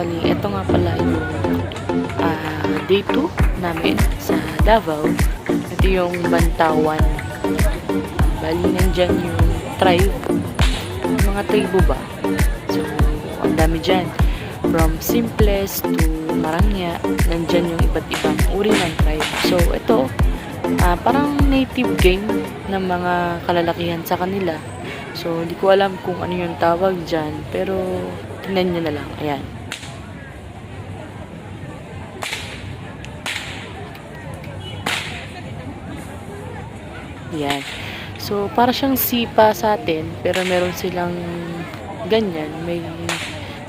bali, ito nga pala yung day 2 namin sa Davao. Ito yung Bantawan. Bali, nandyan yung tribe. Yung mga tribo ba? So, ang dami dyan. From Simples to Marangya, nandyan yung iba't ibang uri ng tribe. So, ito, parang native game ng mga kalalakihan sa kanila. So, hindi ko alam kung ano yung tawag dyan, pero tingnan nyo na lang. Ayan. Ayan. So, para siyang sipa sa atin, pero meron silang ganyan.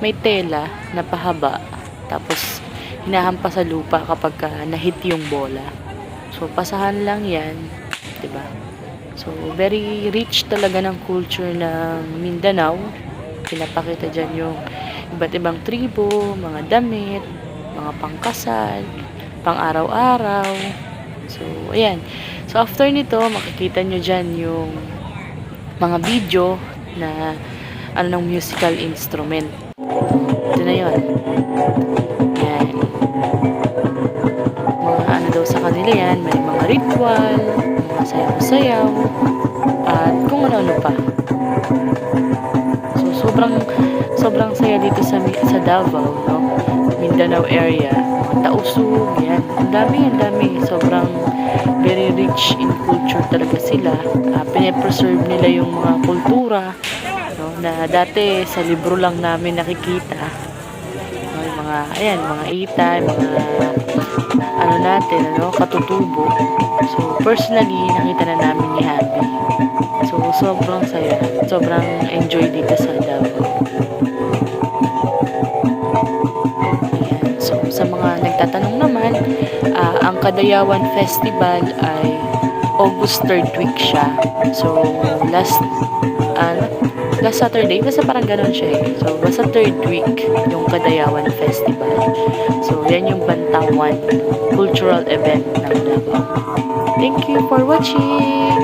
May tela na pahaba. Tapos, hinahampas sa lupa kapag nahit yung bola. So, pasahan lang yan. 'Di ba? So, very rich talaga ng culture ng Mindanao. Pinapakita dyan yung iba't ibang tribo, mga damit, mga pangkasal, pang araw-araw. So, ayan. So, after nito, makikita nyo dyan yung mga video na ng musical instrument. Ito na yun. Ayan. Mga daw sa kanila yan, may mga ritual, mga sayaw-sayaw, at kung ano-ano pa. So, sobrang saya dito sa Davao, no? Mindanao area. Mga tausug, yan. Ang dami. Sobrang very rich in culture talaga sila. Pine-preserve nila yung mga kultura, no, na dati sa libro lang namin nakikita. No, yung mga itay, mga katutubo. So, personally, nakita na namin ni Happy. So, sobrang saya. Sobrang enjoy dito sa Davao. Ayan. So, sa mga nagtatanong naman, ang Kadayawan Festival ay August 3rd week siya. So, last Saturday, basta parang ganun siya eh. So, basta 3rd week yung Kadayawan Festival. So, yan yung Bantawan cultural event ng Davao. Thank you for watching!